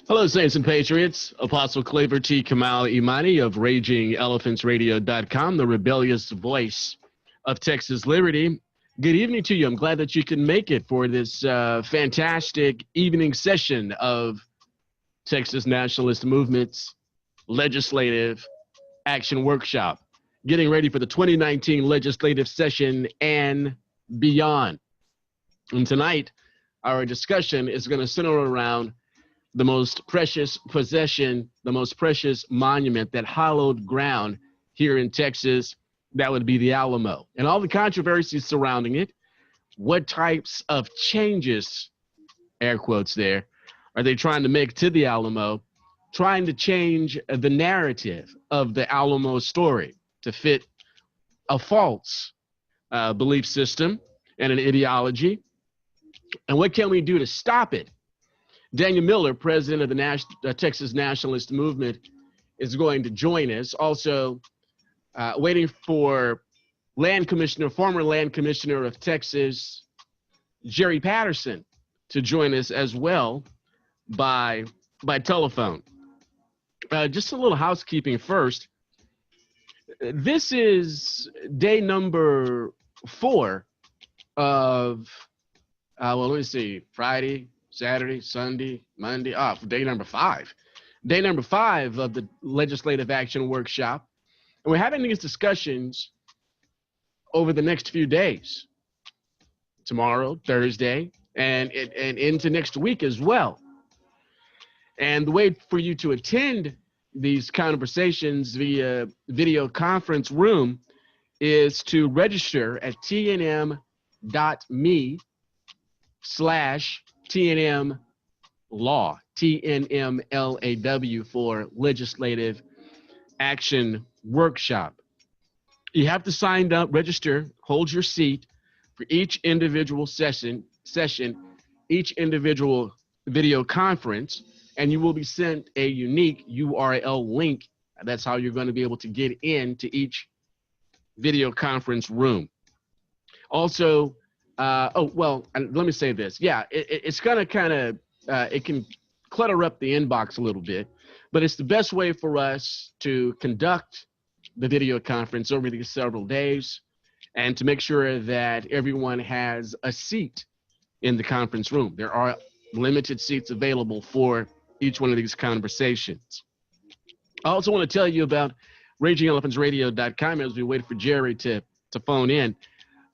Hello, Saints and Patriots. Apostle Claver T. Kamal Imani of RagingElePhantsRadio.com, the rebellious voice of Texas Liberty. Good evening to you. I'm glad that you can make it for this fantastic evening session of Texas Nationalist Movement's Legislative Action Workshop, getting ready for the 2019 legislative session and beyond. And tonight, our discussion is going to center around the most precious possession, the most precious monument, that hallowed ground here in Texas. That would be the Alamo, and all the controversies surrounding it. What types of changes, air quotes there, are they trying to make to the Alamo, trying to change the narrative of the Alamo story to fit a false belief system and an ideology? And what can we do to stop it? Daniel Miller, president of the Texas Nationalist Movement, is going to join us. Also, waiting for former land commissioner of Texas, Jerry Patterson, to join us as well by telephone. Just a little housekeeping first. This is day number 4 of, let me see, Friday, Saturday, Sunday, Monday, day number 5. Day number 5 of the Legislative Action Workshop. And we're having these discussions over the next few days, tomorrow, Thursday, and into next week as well. And the way for you to attend these conversations via video conference room is to register at tnm.me/TNM Law, TNMLAW, for Legislative Action Workshop. You have to sign up, register, hold your seat for each individual session, each individual video conference, and you will be sent a unique URL link. That's how you're going to be able to get into each video conference room. Also, let me say this. Yeah, it's going to kind of, it can clutter up the inbox a little bit, but it's the best way for us to conduct the video conference over these several days and to make sure that everyone has a seat in the conference room. There are limited seats available for each one of these conversations. I also want to tell you about RagingElePhantsRadio.com as we wait for Jerry to phone in.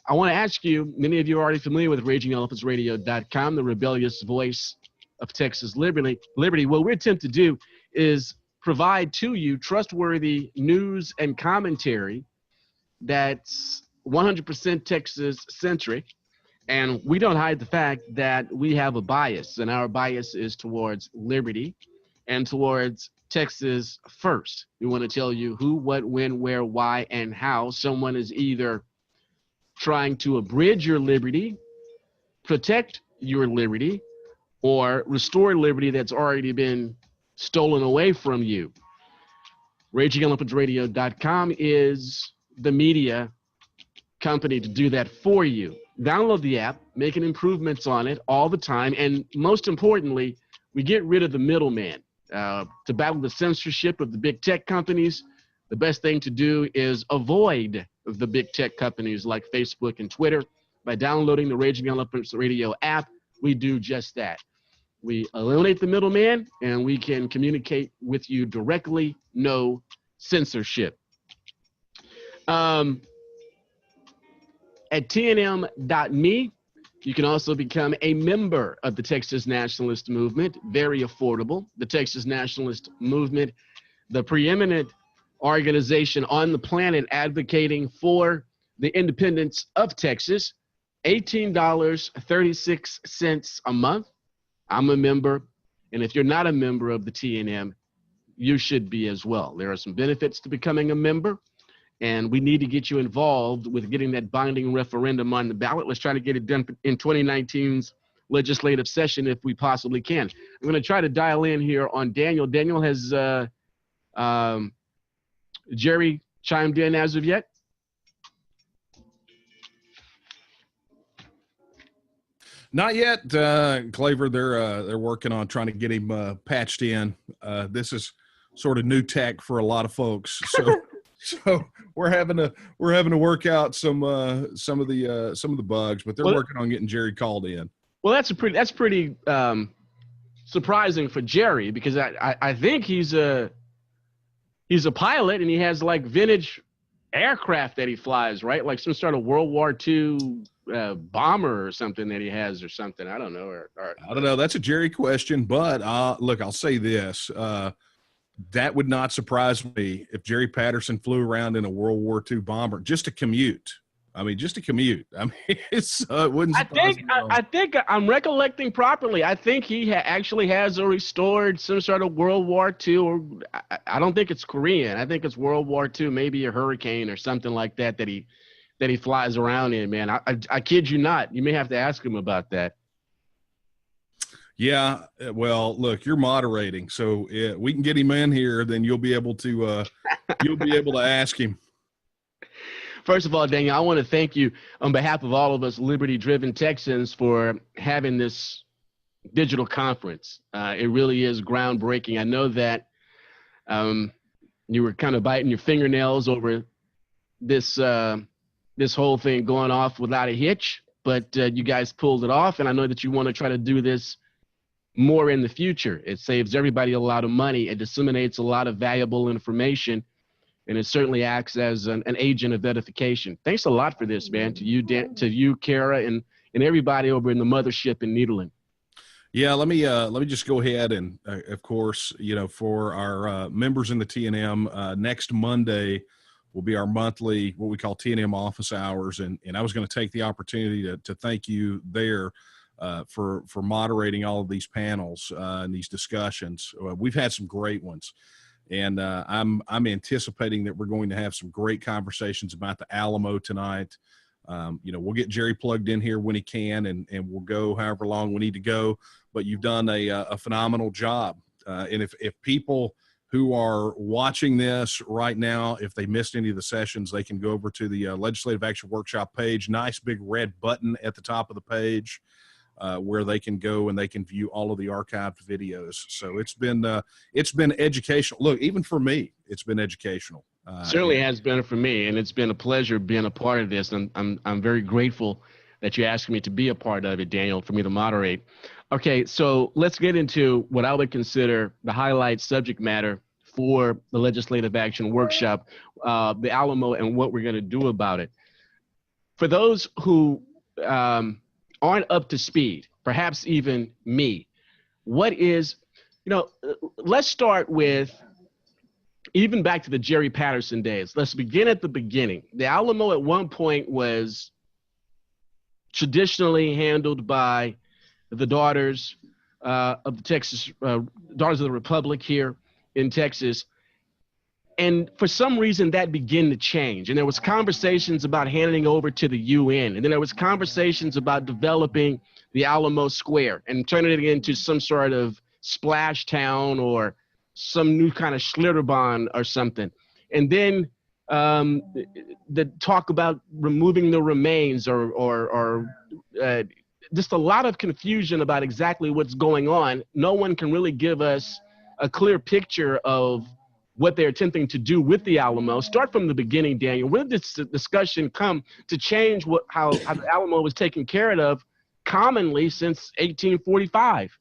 I want to ask you, many of you are already familiar with RagingElePhantsRadio.com, the rebellious voice of Texas Liberty. What we attempt to do is provide to you trustworthy news and commentary that's 100% Texas-centric, and we don't hide the fact that we have a bias, and our bias is towards liberty and towards Texas first. We want to tell you who, what, when, where, why, and how someone is either trying to abridge your liberty, protect your liberty, or restore liberty that's already been stolen away from you. RagingElePhantsRadio.com is the media company to do that for you. Download the app, making improvements on it all the time, and most importantly, we get rid of the middleman. To battle the censorship of the big tech companies, the best thing to do is avoid the big tech companies like Facebook and Twitter. By downloading the Raging Elephants Radio app, we do just that. We eliminate the middleman, and we can communicate with you directly, no censorship. At tnm.me, you can also become a member of the Texas Nationalist Movement, very affordable. The Texas Nationalist Movement, the preeminent organization on the planet advocating for the independence of Texas, $18.36 a month. I'm a member, and if you're not a member of the TNM, you should be as well. There are some benefits to becoming a member, and we need to get you involved with getting that binding referendum on the ballot. Let's try to get it done in 2019's legislative session if we possibly can. I'm going to try to dial in here on Daniel. Daniel, has Jerry chimed in as of yet? Not yet, Claver. They're working on trying to get him patched in. This is sort of new tech for a lot of folks, so we're having to work out some of the bugs, but they're working on getting Jerry called in. Well, that's pretty surprising for Jerry, because I think he's a pilot, and he has like vintage aircraft that he flies, right? Like some sort of World War II bomber or something that he has, or something. I don't know. Or I don't know. That's a Jerry question, but look, I'll say this. That would not surprise me if Jerry Patterson flew around in a World War II bomber just to commute. I mean, it wouldn't surprise me. I think I'm recollecting properly. I think he actually has a restored some sort of World War II, or I don't think it's Korean. I think it's World War II, maybe a Hurricane or something like that he flies around in, man. I kid you not. You may have to ask him about that. Yeah, well, look, you're moderating, so we can get him in here. Then you'll be able to ask him. First of all, Daniel, I want to thank you on behalf of all of us Liberty-driven Texans for having this digital conference. It really is groundbreaking. I know that you were kind of biting your fingernails over this whole thing going off without a hitch, but you guys pulled it off, and I know that you want to try to do this more in the future. It saves everybody a lot of money. It disseminates a lot of valuable information, and it certainly acts as an agent of edification. Thanks a lot for this, man, to you, Kara, and everybody over in the mothership in Needland. Yeah, let me just go ahead and, of course, for our members in the TNM, next Monday will be our monthly, what we call TNM office hours, and I was going to take the opportunity to thank you there for moderating all of these panels and these discussions. We've had some great ones. And I'm anticipating that we're going to have some great conversations about the Alamo tonight. We'll get Jerry plugged in here when he can, and we'll go however long we need to go. But you've done a phenomenal job. And if people who are watching this right now, if they missed any of the sessions, they can go over to the Legislative Action Workshop page. Nice big red button at the top of the page. Where they can go and they can view all of the archived videos. So it's been educational. Look, even for me, it's been educational. Certainly has been for me, and it's been a pleasure being a part of this. And I'm very grateful that you asked me to be a part of it, Daniel, for me to moderate. Okay, so let's get into what I would consider the highlight subject matter for the Legislative Action Workshop, the Alamo, and what we're going to do about it. For those who aren't up to speed, perhaps even me, let's start with even back to the Jerry Patterson days. Let's begin at the beginning. The Alamo at one point was traditionally handled by the daughters of the Texas, Daughters of the Republic here in Texas. And for some reason that began to change. And there was conversations about handing over to the UN. And then there was conversations about developing the Alamo Square and turning it into some sort of splash town or some new kind of Schlitterbahn or something. And then the talk about removing the remains or just a lot of confusion about exactly what's going on. No one can really give us a clear picture of what they're attempting to do with the Alamo. Start from the beginning, Daniel. Where did this discussion come to change how the Alamo was taken care of commonly since 1845?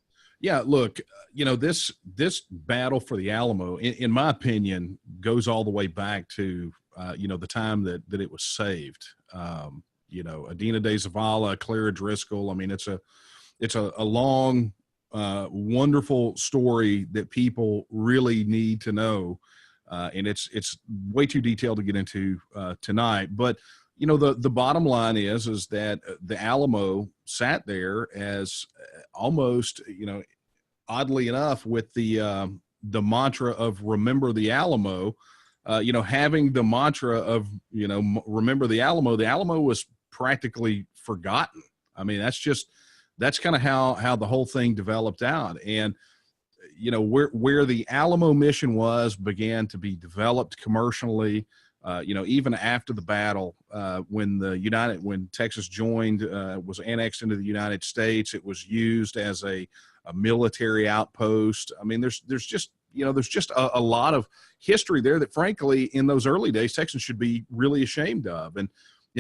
Yeah, look, this battle for the Alamo, in my opinion, goes all the way back to, the time that it was saved. Adina de Zavala, Clara Driscoll. I mean, it's a long, wonderful story that people really need to know. And it's way too detailed to get into tonight. But, the bottom line is that the Alamo sat there as almost, oddly enough, with the mantra of remember the Alamo, having the mantra of, remember the Alamo was practically forgotten. I mean, that's kind of how the whole thing developed out. And, where the Alamo mission began to be developed commercially, Even after the battle, when Texas joined, was annexed into the United States, it was used as a military outpost. I mean, there's just a lot of history there that, frankly, in those early days, Texans should be really ashamed of. And,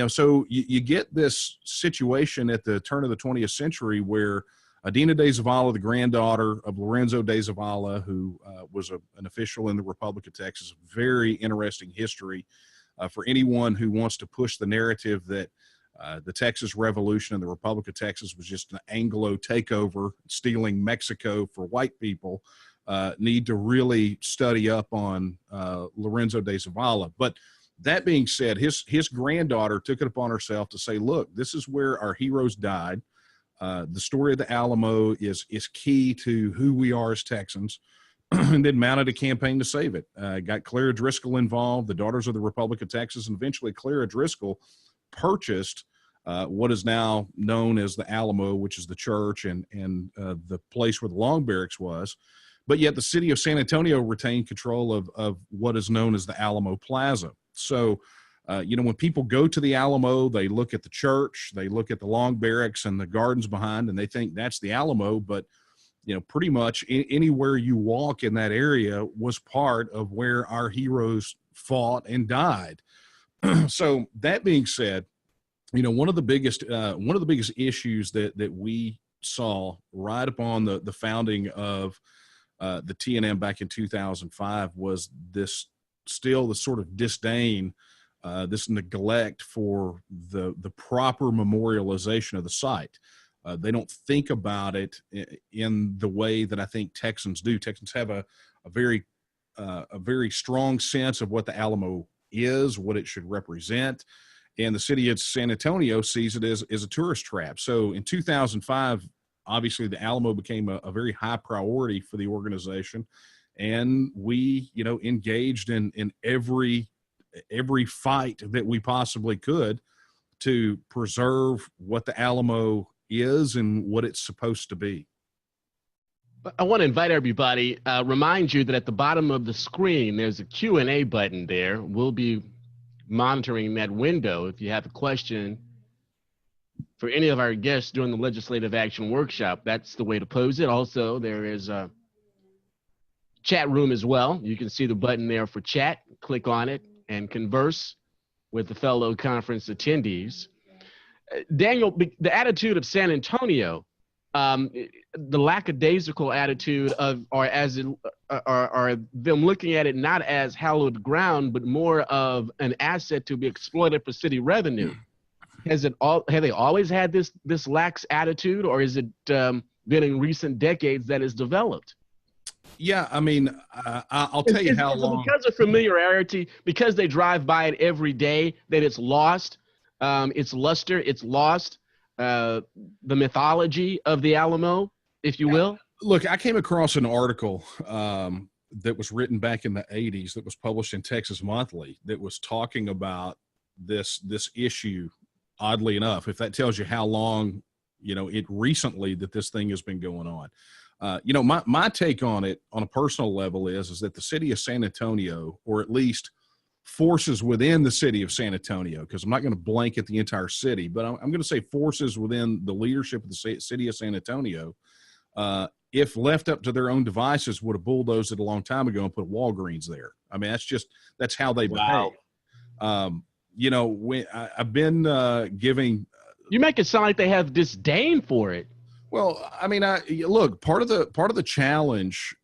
so you get this situation at the turn of the 20th century where Adina de Zavala, the granddaughter of Lorenzo de Zavala, who was an official in the Republic of Texas, very interesting history for anyone who wants to push the narrative that the Texas Revolution and the Republic of Texas was just an Anglo takeover, stealing Mexico for white people. Need to really study up on Lorenzo de Zavala. But that being said, his granddaughter took it upon herself to say, look, this is where our heroes died. The story of the Alamo is key to who we are as Texans, and then mounted a campaign to save it. Got Clara Driscoll involved, the Daughters of the Republic of Texas, and eventually Clara Driscoll purchased what is now known as the Alamo, which is the church and the place where the Long Barracks was. But yet the city of San Antonio retained control of what is known as the Alamo Plaza. So, when people go to the Alamo, they look at the church, they look at the Long Barracks and the gardens behind, and they think that's the Alamo. But, pretty much anywhere you walk in that area was part of where our heroes fought and died. So that being said, one of the biggest issues that we saw right upon the founding of the TNM back in 2005 was the sort of disdain, this neglect for the proper memorialization of the site. They don't think about it in the way that I think Texans do. Texans have a very strong sense of what the Alamo is, what it should represent, and the city of San Antonio sees it as a tourist trap. So in 2005, obviously the Alamo became a very high priority for the organization, and we engaged in every fight that we possibly could to preserve what the Alamo is and what it's supposed to be. I want to invite everybody, remind you that at the bottom of the screen, there's a Q&A button there. We'll be monitoring that window. If you have a question for any of our guests during the Legislative Action Workshop, that's the way to pose it. Also, there is a chat room as well. You can see the button there for chat. Click on it and converse with the fellow conference attendees. Daniel, the attitude of San Antonio, the lackadaisical attitude of, or them looking at it not as hallowed ground, but more of an asset to be exploited for city revenue. Have they always had this lax attitude, or is it been in recent decades that it's developed? Yeah, I mean, I'll tell you how long. Because of familiarity, because they drive by it every day, that it's lost its luster, it's lost the mythology of the Alamo, if you will? Look, I came across an article that was written back in the 80s that was published in Texas Monthly that was talking about this issue, oddly enough, if that tells you how long, it recently that this thing has been going on. My take on it on a personal level is that the city of San Antonio, or at least forces within the city of San Antonio, because I'm not going to blanket the entire city, but I'm going to say forces within the leadership of the city of San Antonio, if left up to their own devices, would have bulldozed it a long time ago and put Walgreens there. I mean, that's how they behave. When I've been giving. You make it sound like they have disdain for it. Well, I mean, look, part of the challenge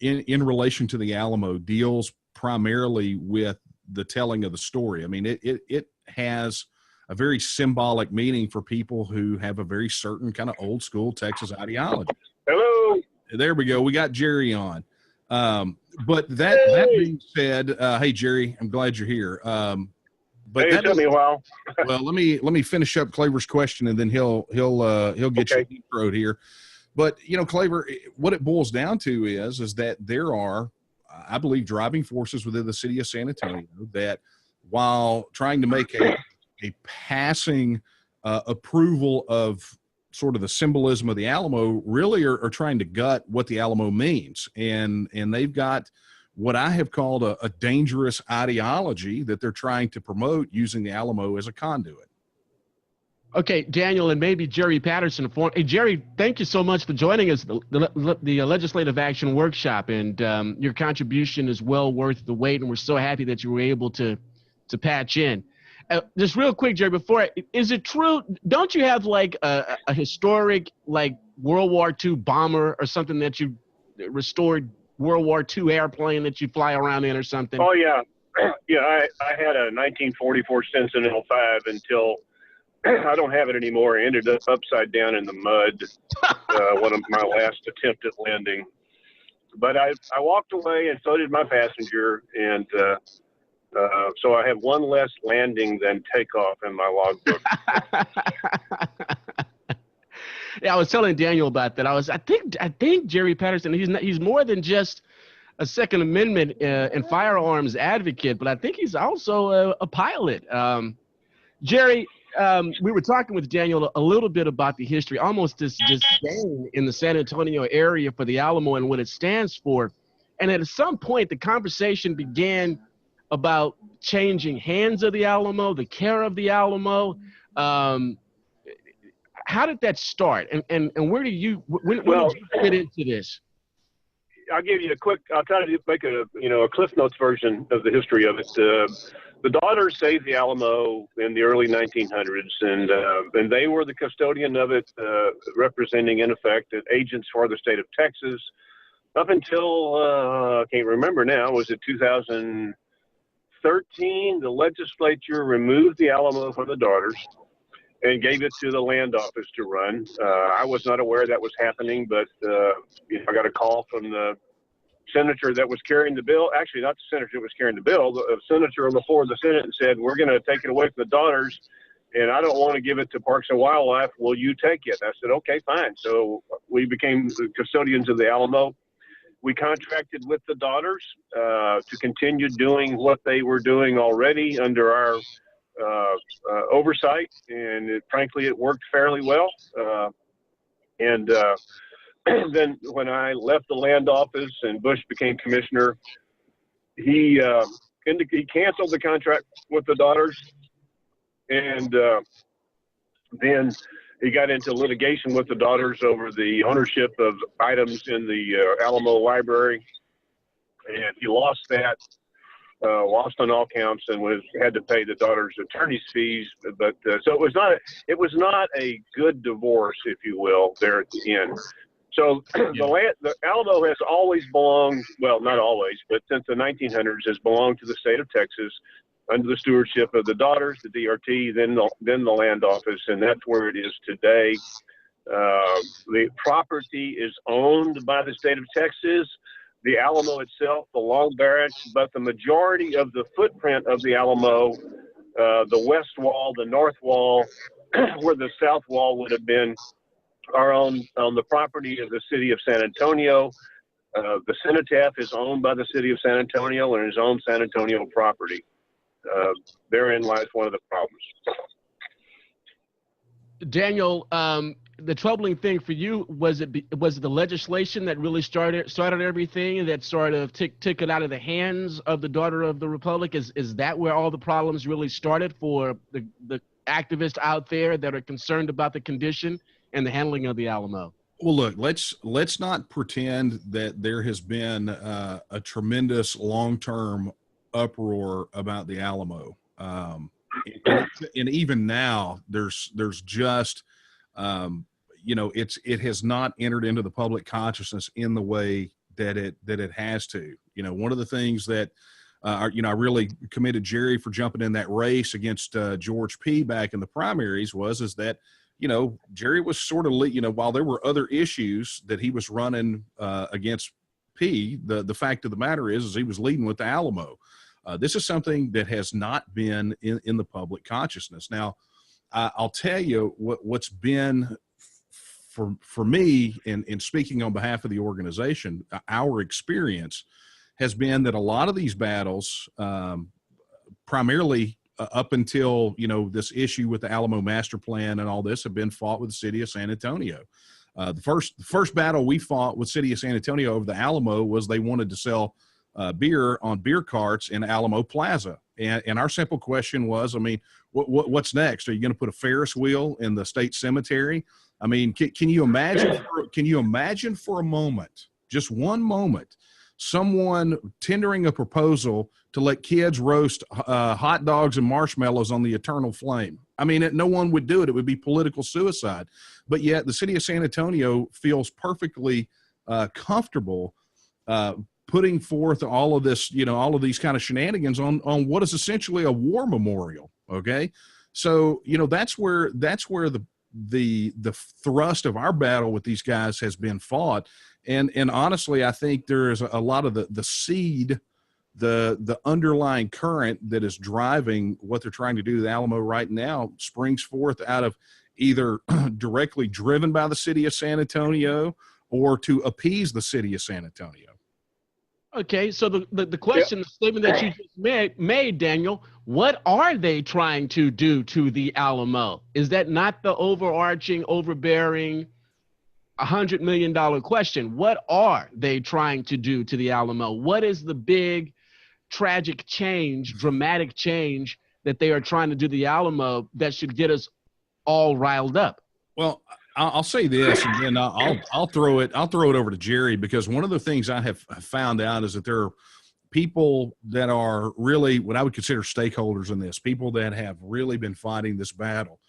in relation to the Alamo deals primarily with the telling of the story. I mean, it has a very symbolic meaning for people who have a very certain kind of old school Texas ideology. Hello. There we go. We got Jerry on. But that being said, hey Jerry, I'm glad you're here. But hey, it took me a while. Well, let me finish up Claver's question, and then he'll get you introed here. But Claver, what it boils down to is that there are, I believe, driving forces within the city of San Antonio that, while trying to make a passing approval of sort of the symbolism of the Alamo, really are trying to gut what the Alamo means, and they've got what I have called a dangerous ideology that they're trying to promote using the Alamo as a conduit. Okay, Daniel, and maybe Jerry Patterson. Hey, Jerry, thank you so much for joining us, the Legislative Action Workshop, and your contribution is well worth the wait, and we're so happy that you were able to patch in. Just real quick, Jerry, is it true, don't you have like a historic, like World War II bomber or something that you restored, World War II airplane that you fly around in or something? Oh, yeah. Yeah, I had a 1944 Sentinel 5 until I don't have it anymore. I ended up upside down in the mud, one of my last attempt at landing. But I walked away, and so did my passenger, and so I have one less landing than takeoff in my logbook. Yeah, I was telling Daniel about that. I think Jerry Patterson, he's more than just a Second Amendment and firearms advocate, but I think he's also a pilot. Jerry, we were talking with Daniel a little bit about the history, almost this disdain in the San Antonio area for the Alamo and what it stands for. And at some point, the conversation began about changing hands of the Alamo, the care of the Alamo. How did that start? And where do you, when did you fit into this? I'll give you I'll try to make a Cliff Notes version of the history of it. The daughters saved the Alamo in the early 1900s, and they were the custodian of it, representing, in effect, agents for the state of Texas up until, I can't remember now, was it 2013? The legislature removed the Alamo from the daughters and gave it to the land office to run. I was not aware that was happening, but I got a call from the senator that was carrying the bill. Actually, not the senator that was carrying the bill. The senator on the floor of the Senate and said, "We're going to take it away from the daughters, and I don't want to give it to Parks and Wildlife. Will you take it?" I said, "Okay, fine." So we became the custodians of the Alamo. We contracted with the daughters to continue doing what they were doing already under our oversight, and frankly, it worked fairly well. Then when I left the land office and Bush became commissioner, he canceled the contract with the daughters, and then he got into litigation with the daughters over the ownership of items in the Alamo Library, and he lost that. Lost on all counts, and had to pay the daughter's attorney's fees. But so it was not a good divorce, if you will, there at the end. So the Alamo has always belonged, well, not always, but since the 1900s has belonged to the state of Texas under the stewardship of the daughters, the DRT, then the land office, and that's where it is today. The property is owned by the state of Texas. The Alamo itself, the long barracks, but the majority of the footprint of the Alamo, the west wall, the north wall, where the south wall would have been, are on the property of the city of San Antonio. The cenotaph is owned by the city of San Antonio and is on San Antonio property. Therein lies one of the problems. Daniel, the troubling thing for you was it the legislation that really started everything, and that sort of took it out of the hands of the daughter of the Republic? Is that where all the problems really started for the activists out there that are concerned about the condition and the handling of the Alamo? Well, look, let's not pretend that there has been a tremendous long-term uproar about the Alamo. And even now, there's just it has not entered into the public consciousness in the way that it has to. One of the things that I really commended Jerry for jumping in that race against George P. back in the primaries is that Jerry was sort of while there were other issues that he was running against P. The fact of the matter is he was leading with the Alamo. This is something that has not been in the public consciousness. Now, I'll tell you what's been for me, in speaking on behalf of the organization, our experience has been that a lot of these battles, primarily up until this issue with the Alamo Master Plan and all this, have been fought with the city of San Antonio. The first battle we fought with city of San Antonio over the Alamo was they wanted to sell beer on beer carts in Alamo Plaza. And our simple question was, I mean, what's next? Are you going to put a Ferris wheel in the state cemetery? I mean, can you imagine? Can you imagine for a moment, just one moment, someone tendering a proposal to let kids roast hot dogs and marshmallows on the eternal flame? I mean, no one would do it. It would be political suicide. But yet the city of San Antonio feels perfectly comfortable putting forth all of this, all of these kind of shenanigans on what is essentially a war memorial. Okay. So, that's where the thrust of our battle with these guys has been fought. And honestly, I think there is a lot of the seed, the underlying current that is driving what they're trying to do to Alamo right now springs forth out of either directly driven by the city of San Antonio or to appease the city of San Antonio. Okay, so the question, the statement that you just made, Daniel, what are they trying to do to the Alamo? Is that not the overarching, overbearing $100 million question? What are they trying to do to the Alamo? What is the big, tragic change, dramatic change that they are trying to do to the Alamo that should get us all riled up? Well, I'll say this, and then I'll throw it over to Jerry, because one of the things I have found out is that there are people that are really what I would consider stakeholders in this, people that have really been fighting this battle,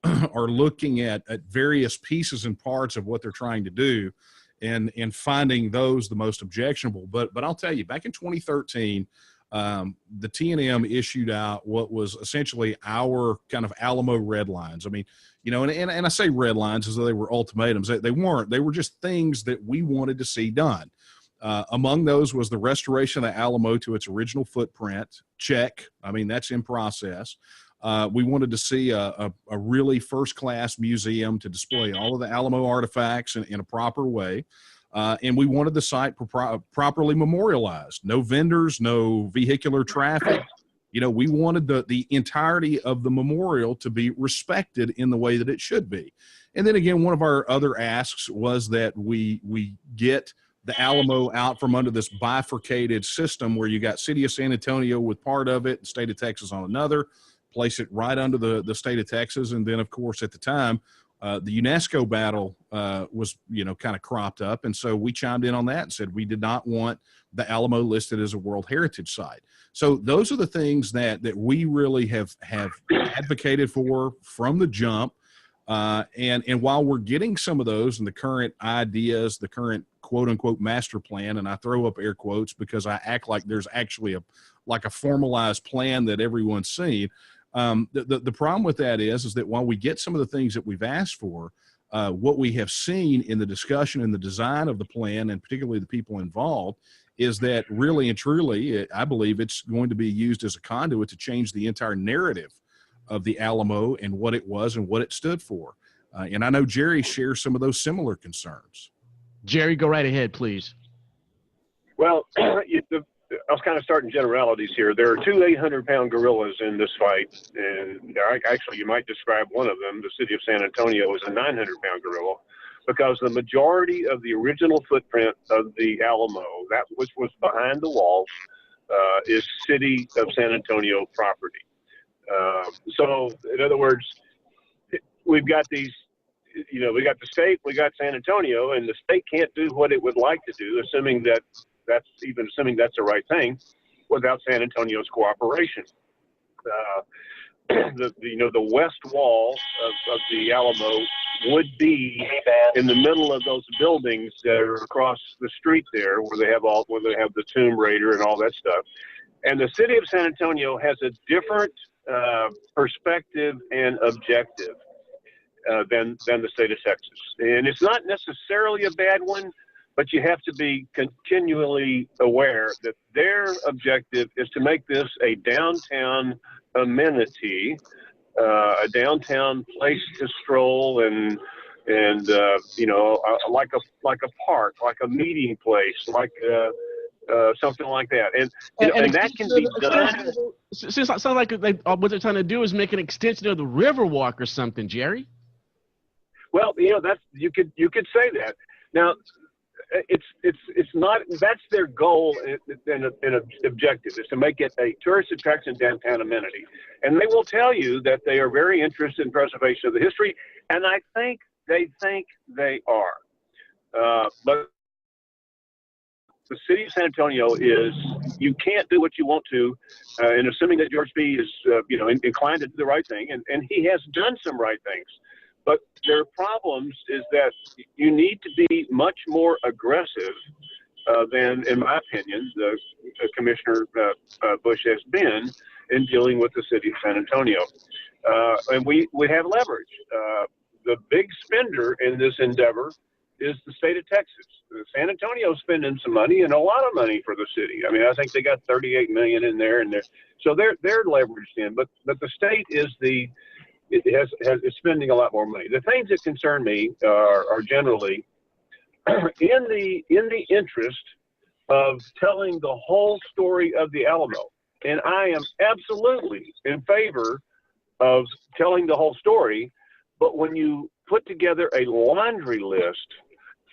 are looking at various pieces and parts of what they're trying to do, and finding those the most objectionable. But I'll tell you, back in 2013, the TNM issued out what was essentially our kind of Alamo red lines. I mean, and I say red lines as though they were ultimatums. They weren't. They were just things that we wanted to see done. Among those was the restoration of the Alamo to its original footprint. Check. I mean, that's in process. We wanted to see a really first-class museum to display all of the Alamo artifacts in a proper way. And we wanted the site properly memorialized. No vendors, no vehicular traffic. We wanted the entirety of the memorial to be respected in the way that it should be. And then again, one of our other asks was that we get the Alamo out from under this bifurcated system where you got city of San Antonio with part of it, the state of Texas on another, place it right under the state of Texas. And then, of course, at the time, the UNESCO battle was, kind of cropped up. And so we chimed in on that and said we did not want the Alamo listed as a World Heritage Site. So those are the things that we really have advocated for from the jump. And while we're getting some of those and the current ideas, the current quote unquote master plan, and I throw up air quotes because I act like there's actually a formalized plan that everyone's seen. The problem with that is that while we get some of the things that we've asked for, what we have seen in the discussion and the design of the plan, and particularly the people involved, is that really and truly, I believe it's going to be used as a conduit to change the entire narrative of the Alamo and what it was and what it stood for. And I know Jerry shares some of those similar concerns. Jerry, go right ahead, please. Well, I was kind of starting generalities here. There are two 800-pound gorillas in this fight, and actually you might describe one of them, the city of San Antonio, as a 900-pound gorilla, because the majority of the original footprint of the Alamo, that which was behind the walls, is city of San Antonio property. So, in other words, we've got these, we got the state, we got San Antonio, and the state can't do what it would like to do, assuming that's the right thing, without San Antonio's cooperation. The west wall of the Alamo would be in the middle of those buildings that are across the street there, where they have the Tomb Raider and all that stuff. And the city of San Antonio has a different perspective and objective than the state of Texas. And it's not necessarily a bad one, but you have to be continually aware that their objective is to make this a downtown amenity, a downtown place to stroll and like a park, like a meeting place, like something like that. And that can be done. It sounds like what they're trying to do is make an extension of the Riverwalk or something, Jerry. Well, you could say that. Now, it's not. That's their goal and objective, is to make it a tourist attraction, downtown amenity. And they will tell you that they are very interested in preservation of the history, and I think they are. But the city of San Antonio is, you can't do what you want to, and assuming that George B. is, inclined to do the right thing, and he has done some right things. But their problems is that you need to be much more aggressive than, in my opinion, the Commissioner Bush has been in dealing with the city of San Antonio. And we have leverage. The big spender in this endeavor is the state of Texas. San Antonio's spending some money, and a lot of money for the city. I mean, I think they got $38 million in there, and so they're leveraged in. But the state is is spending a lot more money. The things that concern me are generally in the interest of telling the whole story of the Alamo. And I am absolutely in favor of telling the whole story. But when you put together a laundry list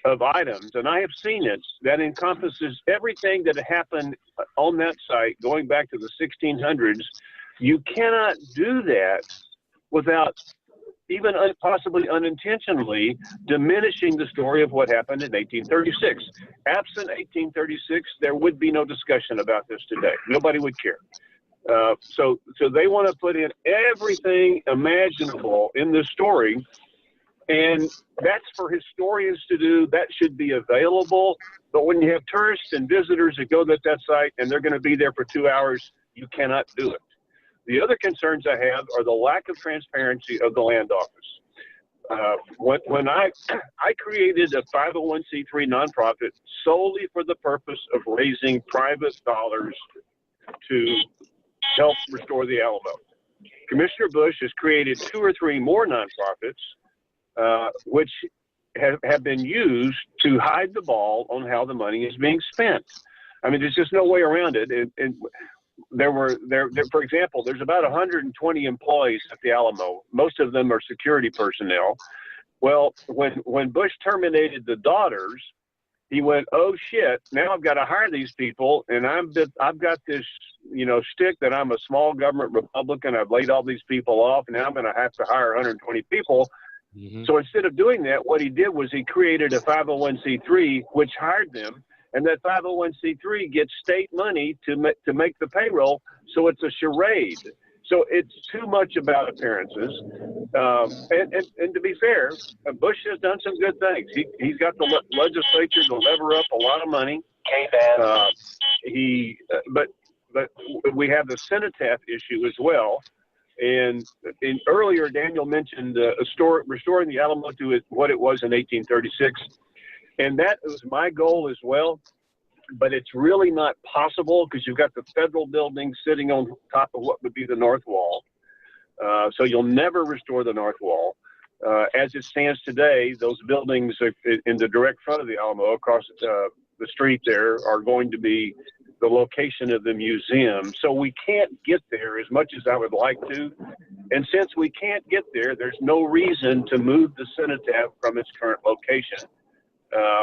of items, and I have seen it, that encompasses everything that happened on that site going back to the 1600s, you cannot do that without even possibly unintentionally diminishing the story of what happened in 1836. Absent 1836, there would be no discussion about this today. Nobody would care. So they want to put in everything imaginable in this story, and that's for historians to do. That should be available. But when you have tourists and visitors that go to that site and they're going to be there for 2 hours, you cannot do it. The other concerns I have are the lack of transparency of the land office. When I created a 501c3 nonprofit solely for the purpose of raising private dollars to help restore the Alamo. Commissioner Bush has created 2 or 3 more nonprofits, which have been used to hide the ball on how the money is being spent. I mean, there's just no way around it. And for example, there's about 120 employees at the Alamo. Most of them are security personnel. Well, when Bush terminated the daughters, he went, oh shit, now I've got to hire these people, and I've got this, shtick that I'm a small government Republican. I've laid all these people off, and now I'm going to have to hire 120 people. Mm-hmm. So instead of doing that, what he did was he created a 501c3, which hired them. And that 501c3 gets state money to make the payroll, so it's a charade. So it's too much about appearances. And to be fair, Bush has done some good things. He's got the legislature to lever up a lot of money. But we have the cenotaph issue as well. And earlier, Daniel mentioned restoring the Alamo to what it was in 1836. And that was my goal as well, but it's really not possible because you've got the federal building sitting on top of what would be the north wall. So you'll never restore the north wall. As it stands today, those buildings in the direct front of the Alamo across the street there are going to be the location of the museum. So we can't get there as much as I would like to. And since we can't get there, there's no reason to move the cenotaph from its current location.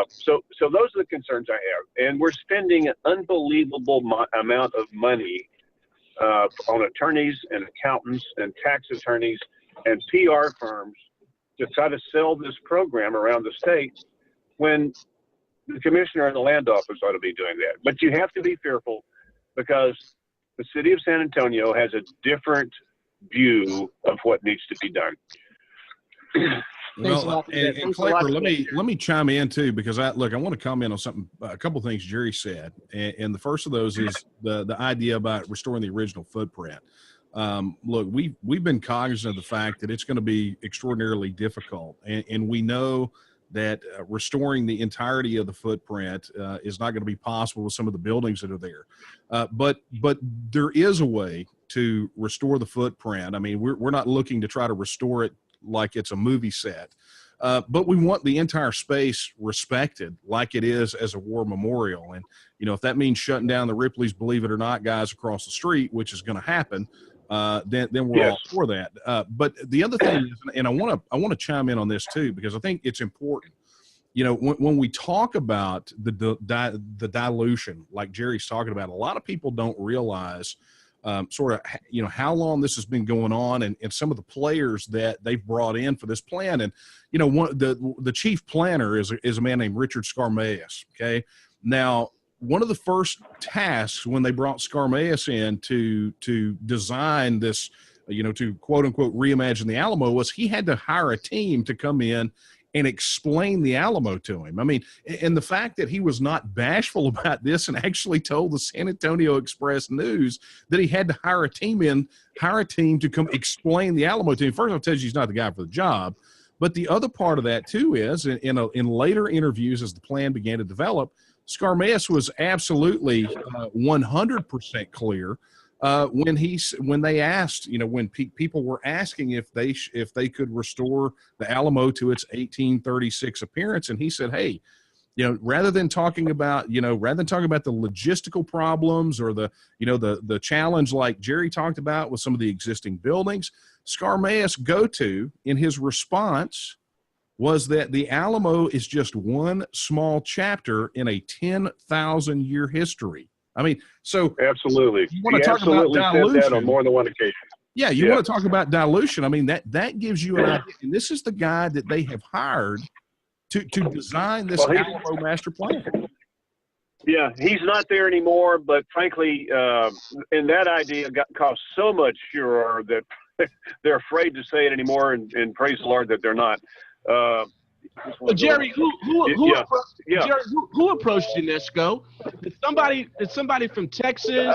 So those are the concerns I have, and we're spending an unbelievable amount of money on attorneys and accountants and tax attorneys and PR firms to try to sell this program around the state, when the commissioner and the land office ought to be doing that. But you have to be fearful, because the city of San Antonio has a different view of what needs to be done. Well, and Clapper, let me chime in too, because I want to comment on something, a couple of things Jerry said, and the first of those is the idea about restoring the original footprint. Look, we've been cognizant of the fact that it's going to be extraordinarily difficult, and we know that restoring the entirety of the footprint is not going to be possible with some of the buildings that are there. But there is a way to restore the footprint. I mean, we're not looking to try to restore it like it's a movie set, but we want the entire space respected like it is as a war memorial. And if that means shutting down the Ripley's Believe It or Not guys across the street, which is going to happen, then we're all for that. But the other thing is, and I want to chime in on this too, because I think it's important. when we talk about the dilution, like Jerry's talking about, a lot of people don't realize sort of, how long this has been going on and some of the players that they've brought in for this plan. And, the chief planner is a man named Richard Scarmaeus. Okay. Now, one of the first tasks when they brought Scarmaeus in to design this, to quote unquote reimagine the Alamo, was he had to hire a team to come in and explain the Alamo to him. I mean, and the fact that he was not bashful about this and actually told the San Antonio Express News that he had to hire a team to come explain the Alamo to him. First, I'll tell you he's not the guy for the job. But the other part of that, too, is in later interviews as the plan began to develop, Scarmaeus was absolutely 100% clear when they asked, when people were asking if they could restore the Alamo to its 1836 appearance, and he said, hey, rather than talking about the logistical problems or the challenge like Jerry talked about with some of the existing buildings, Scarmaeus' go-to in his response was that the Alamo is just one small chapter in a 10,000-year history. I mean, so absolutely, you want to talk about dilution said that on more than one occasion. Yeah, you want to talk about dilution. I mean, that gives you an idea. And this is the guy that they have hired to design this Alamo master plan. Yeah, he's not there anymore, but frankly, and that idea caused so much furor that they're afraid to say it anymore, and praise the Lord that they're not. Jerry, who approached UNESCO? Did somebody from Texas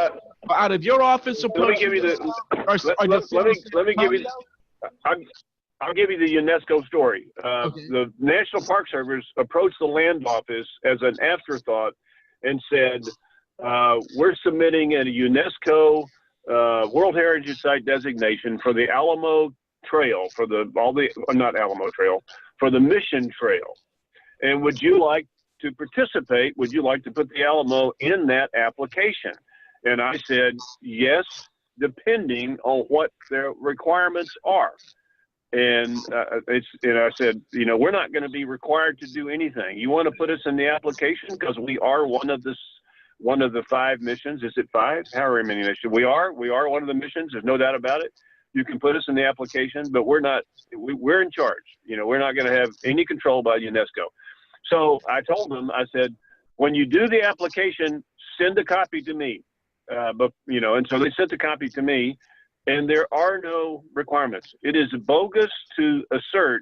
or out of your office approach? Let me give you. I'll give you the UNESCO story. Okay. The National Park Service approached the land office as an afterthought and said, "We're submitting a UNESCO World Heritage Site designation for the Alamo Trail, for the Mission Trail. And would you like to participate? Would you like to put the Alamo in that application?" And I said, yes, depending on what their requirements are. And I said, we're not going to be required to do anything. You want to put us in the application because we are one of the 5 missions. Is it 5? However many missions we are one of the missions. There's no doubt about it. You can put us in the application, but we're not. We're in charge. We're not going to have any control by UNESCO. So I told them, I said, when you do the application, send a copy to me. And so they sent the copy to me, and there are no requirements. It is bogus to assert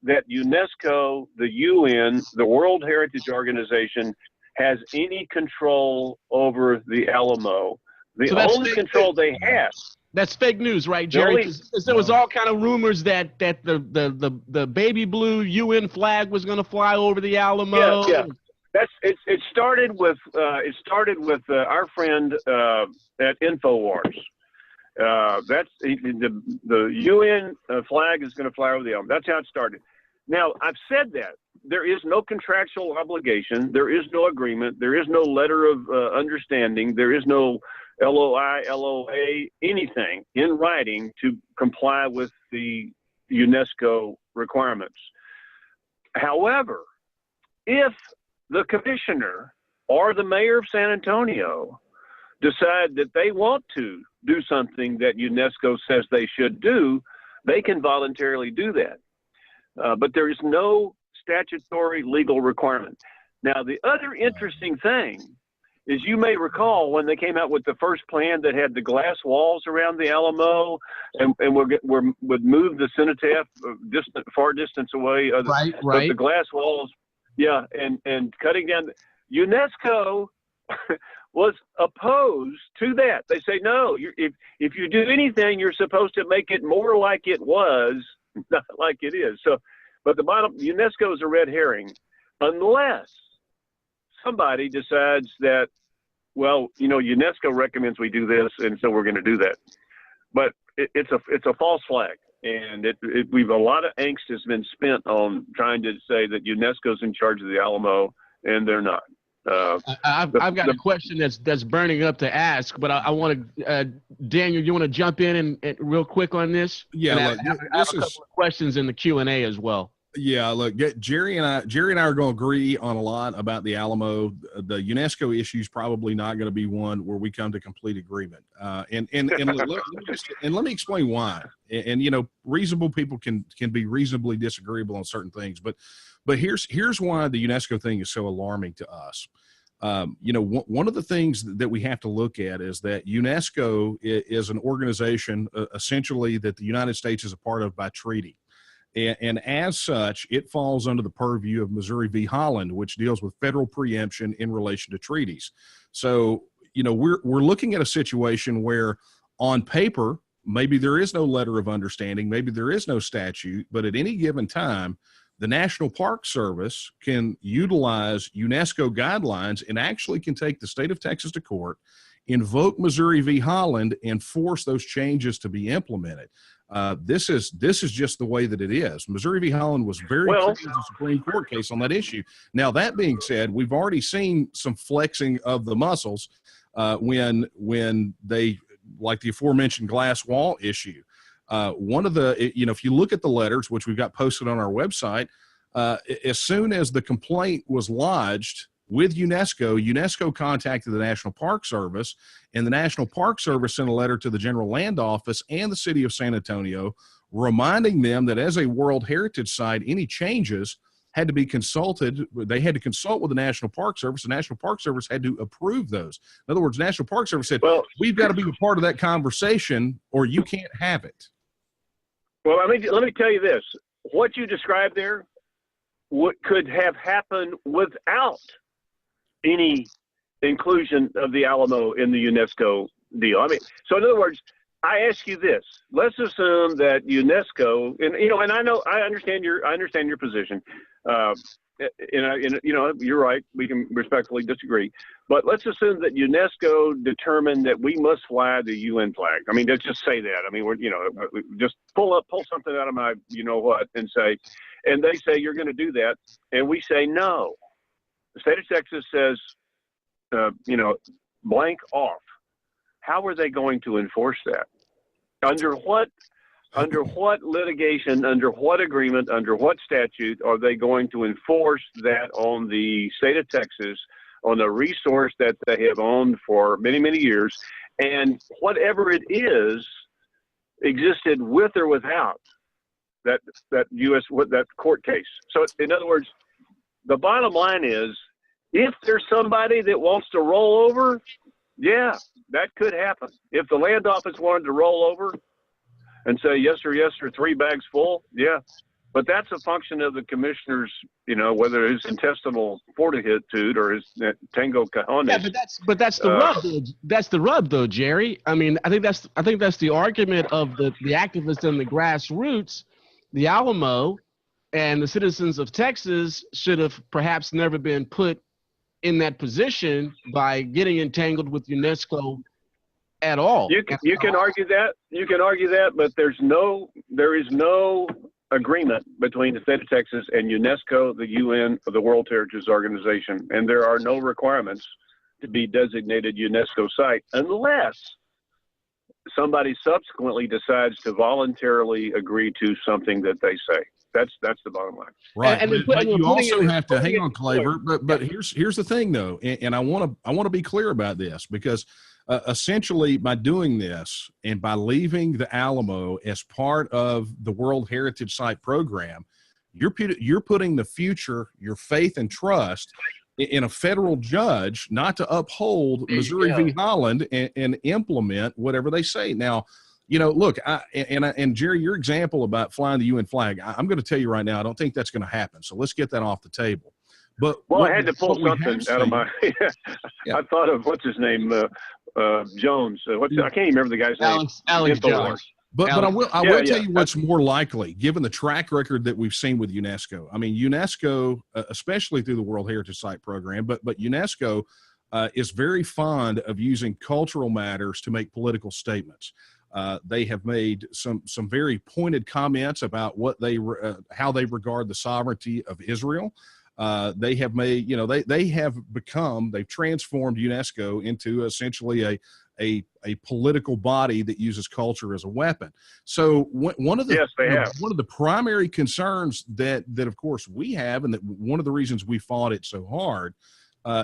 that UNESCO, the UN, the World Heritage Organization, has any control over the Alamo. The only control they have. That's fake news, right, Jerry? Because there was all kind of rumors that the baby blue UN flag was going to fly over the Alamo. Yeah. It started with our friend at InfoWars. That's the UN flag is going to fly over the Alamo. That's how it started. Now, I've said that there is no contractual obligation, there is no agreement, there is no letter of understanding, there is no LOI, LOA, anything in writing to comply with the UNESCO requirements. However, if the commissioner or the mayor of San Antonio decide that they want to do something that UNESCO says they should do, they can voluntarily do that. But there is no statutory legal requirement. Now, the other interesting thing is, you may recall when they came out with the first plan that had the glass walls around the Alamo and would move the cenotaph far distance away. Right. But the glass walls, and cutting down. UNESCO was opposed to that. They say, no, if you do anything, you're supposed to make it more like it was, not like it is. So, but UNESCO is a red herring, unless somebody decides that, well, UNESCO recommends we do this, and so we're going to do that. But it's a false flag, and a lot of angst has been spent on trying to say that UNESCO's in charge of the Alamo, and they're not. I've got a question that's burning up to ask, but I want to, Daniel, you want to jump in and real quick on this? Yeah, I have a couple of questions in the Q&A as well. Yeah, look, Jerry and I are going to agree on a lot about the Alamo. The UNESCO issue is probably not going to be one where we come to complete agreement. Let me explain why. And you know, reasonable people can be reasonably disagreeable on certain things, but here's why the UNESCO thing is so alarming to us. You know, one of the things that we have to look at is that UNESCO is an organization essentially that the United States is a part of by treaty. And as such, it falls under the purview of Missouri v. Holland, which deals with federal preemption in relation to treaties. So, you know, we're looking at a situation where on paper, maybe there is no letter of understanding, maybe there is no statute, but at any given time, the National Park Service can utilize UNESCO guidelines and actually can take the state of Texas to court, invoke Missouri v. Holland, and force those changes to be implemented. This is just the way that it is. Missouri v. Holland was very clear in the Supreme Court case on that issue. Now, that being said, we've already seen some flexing of the muscles when they, like the aforementioned glass wall issue. One of the, you know, if you look at the letters, which we've got posted on our website, as soon as the complaint was lodged with UNESCO contacted the National Park Service, and the National Park Service sent a letter to the General Land Office and the City of San Antonio, reminding them that as a World Heritage Site, any changes had to be consulted. They had to consult with the National Park Service. The National Park Service had to approve those. In other words, the National Park Service said, well, we've got to be a part of that conversation or you can't have it. Well, let me tell you this. What you described there, what could have happened without any inclusion of the Alamo in the UNESCO deal. I mean, so in other words, I ask you this: let's assume that UNESCO, and you know, and I understand your position. You know, you're right. We can respectfully disagree, but let's assume that UNESCO determined that we must fly the UN flag. I mean, let's just say that. I mean, just pull something out of my, you know what, and say, and they say you're going to do that, and we say no. The state of Texas says, blank off. How are they going to enforce that? Under what litigation, under what agreement, under what statute are they going to enforce that on the state of Texas, on a resource that they have owned for many, many years, and whatever it is existed with or without that court case? So in other words, the bottom line is, if there's somebody that wants to roll over, yeah, that could happen. If the land office wanted to roll over and say yes or 3 bags full, yeah. But that's a function of the commissioner's, you know, whether his intestinal fortitude or his tango cajones. Yeah, but that's the rub. That's the rub, though, Jerry. I mean, I think that's the argument of the activists and the grassroots. The Alamo and the citizens of Texas should have perhaps never been put in that position by getting entangled with UNESCO at all. You can argue that, but there is no agreement between the state of Texas and UNESCO, the UN, or the World Heritage Organization, and there are no requirements to be designated UNESCO site unless somebody subsequently decides to voluntarily agree to something that they say. That's the bottom line. Right. But you also have to hang on, Claver. But here's the thing, though, and I want to be clear about this, because essentially by doing this and by leaving the Alamo as part of the World Heritage Site program, you're putting the future, your faith and trust in a federal judge not to uphold Missouri v. Holland and implement whatever they say. Now, you know, look, and Jerry, your example about flying the UN flag, I'm going to tell you right now, I don't think that's going to happen. So let's get that off the table. But I had to pull something out of my. I thought of what's his name, Jones. I can't even remember the guy's name. Alex Jones. But I will tell you what's more likely, given the track record that we've seen with UNESCO. I mean, UNESCO, especially through the World Heritage Site program, but UNESCO is very fond of using cultural matters to make political statements. They have made some very pointed comments about how they regard the sovereignty of Israel. They have made, they've transformed UNESCO into essentially a political body that uses culture as a weapon. So one of the yes, they have. one of the primary concerns that of course we have, and that one of the reasons we fought it so hard,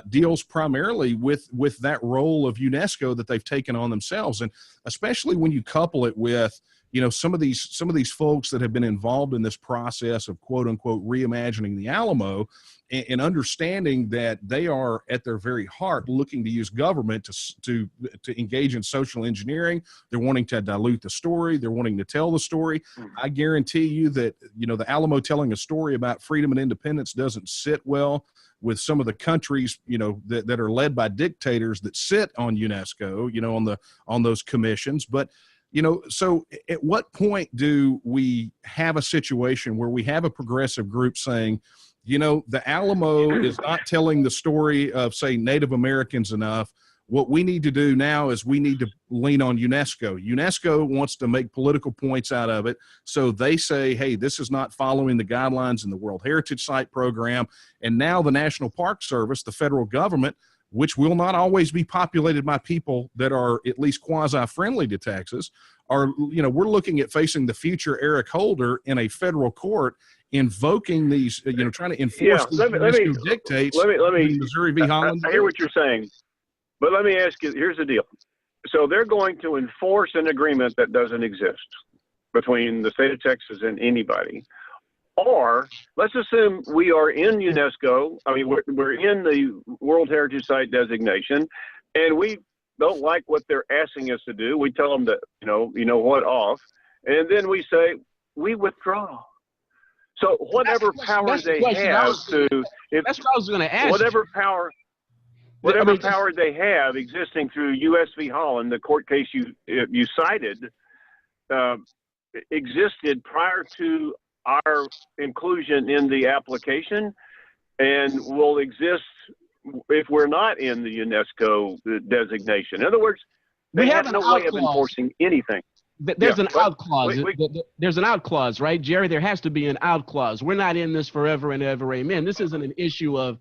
deals primarily with that role of UNESCO that they've taken on themselves, and especially when you couple it with some of these folks that have been involved in this process of quote unquote reimagining the Alamo, and understanding that they are at their very heart looking to use government to engage in social engineering. They're wanting to dilute the story. They're wanting to tell the story. I guarantee you that the Alamo telling a story about freedom and independence doesn't sit well with some of the countries that are led by dictators that sit on UNESCO, on those commissions. But so at what point do we have a situation where we have a progressive group saying, the Alamo is not telling the story of, say, Native Americans enough. What we need to do now is we need to lean on UNESCO. UNESCO wants to make political points out of it. So they say, hey, this is not following the guidelines in the World Heritage Site program. And now the National Park Service, the federal government, which will not always be populated by people that are at least quasi-friendly to Texas, we're looking at facing the future Eric Holder in a federal court, invoking these, trying to enforce these UNESCO dictates. Let me Missouri v. Holland. I hear what you're saying, but let me ask you, here's the deal. So they're going to enforce an agreement that doesn't exist between the state of Texas and anybody. Or let's assume we are in UNESCO. I mean, we're in the World Heritage Site designation, and we don't like what they're asking us to do. We tell them to, off, and then we say we withdraw. So whatever power they have that's what I was going to ask. Whatever power they have existing through U.S. v. Holland, the court case you cited, existed prior to our inclusion in the application, and will exist if we're not in the UNESCO designation. In other words, they have no way of enforcing anything. There's an out clause. There's an out clause, right, Jerry? There has to be an out clause. We're not in this forever and ever. Amen. This isn't an issue of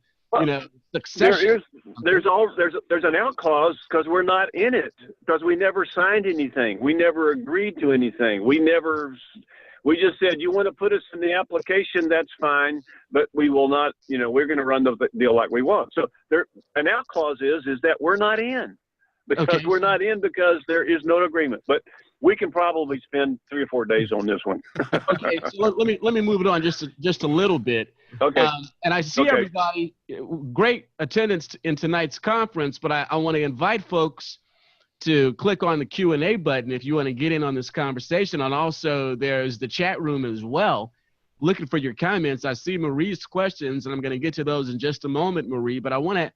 succession. There's an out clause because we're not in it, because we never signed anything. We never agreed to anything. We just said, you want to put us in the application, that's fine, but we will not, we're going to run the deal like we want. So an out clause is that we're not in, because we're not in because there is no agreement. But we can probably spend 3 or 4 days on this one. Okay, so let me move it on just a little bit. Okay. And I see everybody, great attendance in tonight's conference, but I want to invite folks to click on the Q&A button if you want to get in on this conversation. And also there's the chat room as well, looking for your comments. I see Marie's questions, and I'm going to get to those in just a moment, Marie, but I want to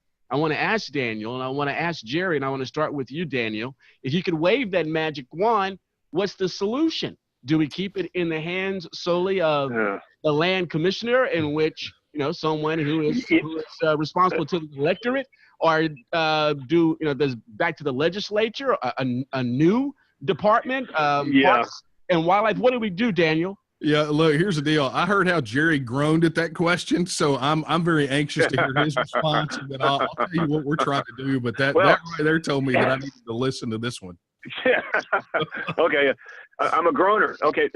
ask Daniel, and I want to ask Jerry, and I want to start with you, Daniel. If you could wave that magic wand, what's the solution? Do we keep it in the hands solely of the land commissioner, in which, someone who is responsible to the electorate, or does back to the legislature, a new department, Parks and Wildlife? What do we do, Daniel? Yeah, look, here's the deal. I heard how Jerry groaned at that question, so I'm very anxious to hear his response. And then I'll tell you what we're trying to do. But that right there told me that I needed to listen to this one. Yeah. Okay, I'm a groaner. Okay,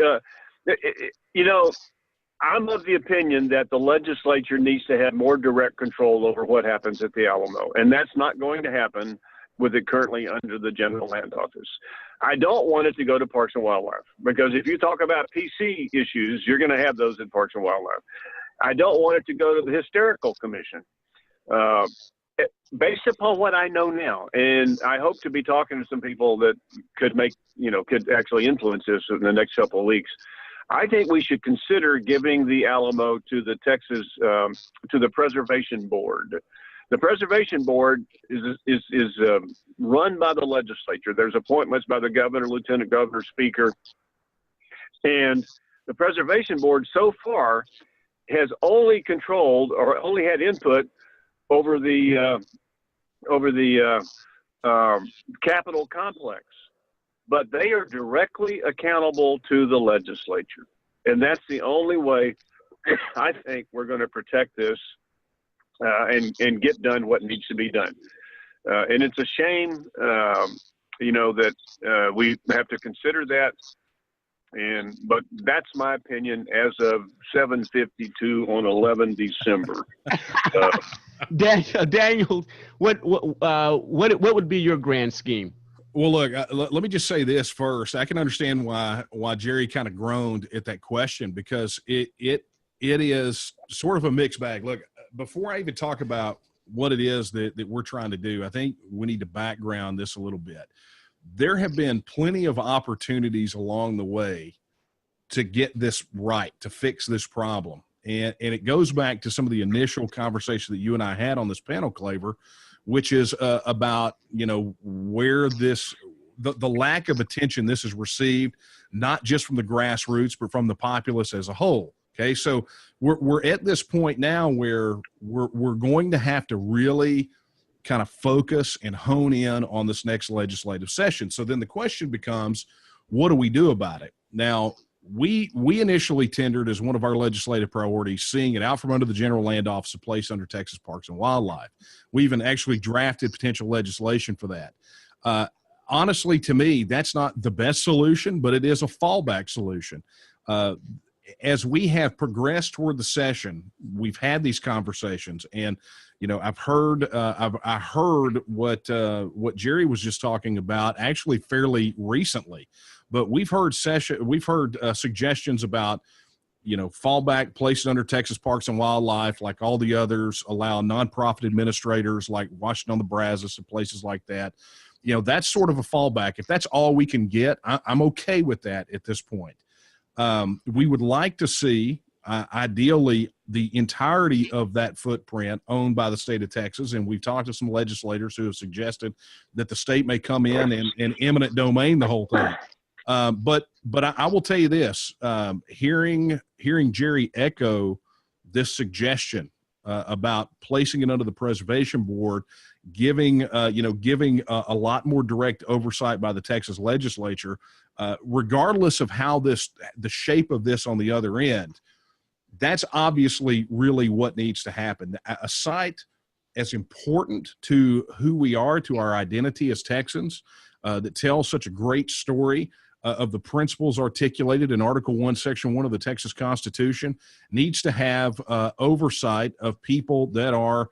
I'm of the opinion that the legislature needs to have more direct control over what happens at the Alamo, and that's not going to happen with it currently under the General Land Office. I don't want it to go to Parks and Wildlife, because if you talk about PC issues, you're going to have those in Parks and Wildlife. I don't want it to go to the Historical Commission. Based upon what I know now, and I hope to be talking to some people that could actually influence this in the next couple of weeks, I think we should consider giving the Alamo to the to the Preservation Board. The Preservation Board is run by the legislature. There's appointments by the governor, lieutenant governor, speaker, and the Preservation Board so far has only controlled or only had input over the Capitol complex, but they are directly accountable to the legislature, and that's the only way I think we're going to protect this and get done what needs to be done. And it's a shame, that we have to consider that. But that's my opinion as of 7:52 on 11 December. Daniel, what would be your grand scheme? Well, look, let me just say this first. I can understand why Jerry kind of groaned at that question, because it is sort of a mixed bag. Look, before I even talk about what it is that we're trying to do, I think we need to background this a little bit. There have been plenty of opportunities along the way to get this right, to fix this problem. And it goes back to some of the initial conversation that you and I had on this panel, Claver, which is about, where the lack of attention this has received, not just from the grassroots, but from the populace as a whole. Okay, so we're at this point now where we're going to have to really kind of focus and hone in on this next legislative session. So then the question becomes, what do we do about it? Now, we initially tendered as one of our legislative priorities, seeing it out from under the General Land Office and placed under Texas Parks and Wildlife. We even actually drafted potential legislation for that. Honestly, to me, that's not the best solution, but it is a fallback solution. As we have progressed toward the session, we've had these conversations, and I've heard I heard what Jerry was just talking about actually fairly recently, but we've heard suggestions about fallback, placed under Texas Parks and Wildlife, like all the others, allow nonprofit administrators like Washington on the Brazos and places like that. That's sort of a fallback. If that's all we can get, I'm okay with that at this point. We would like to see, ideally, the entirety of that footprint owned by the state of Texas. And we've talked to some legislators who have suggested that the state may come in and eminent domain the whole thing. But I will tell you this, hearing Jerry echo this suggestion about placing it under the Preservation Board, giving a lot more direct oversight by the Texas legislature, regardless of how the shape of this on the other end, that's obviously really what needs to happen. A site as important to who we are, to our identity as Texans, that tells such a great story of the principles articulated in Article 1, Section 1 of the Texas Constitution, needs to have oversight of people that are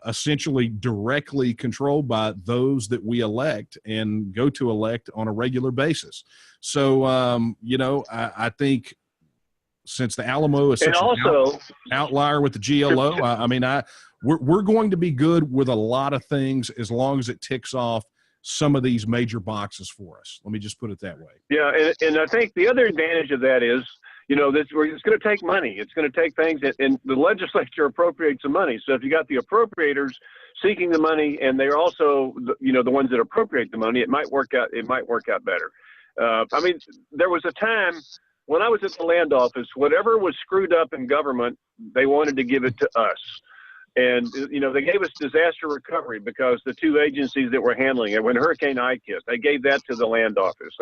essentially directly controlled by those that we elect and go to elect on a regular basis. So, I think since the Alamo is such an outlier with the GLO, we're going to be good with a lot of things as long as it ticks off some of these major boxes for us. Let me just put it that way. Yeah, and I think the other advantage of that is, it's going to take money. It's going to take things, and the legislature appropriates the money. So if you got the appropriators seeking the money, and they're also, the ones that appropriate the money, it might work out. It might work out better. There was a time when I was at the land office, whatever was screwed up in government, they wanted to give it to us. And, they gave us disaster recovery because the two agencies that were handling it, when Hurricane Ike hit, they gave that to the land office.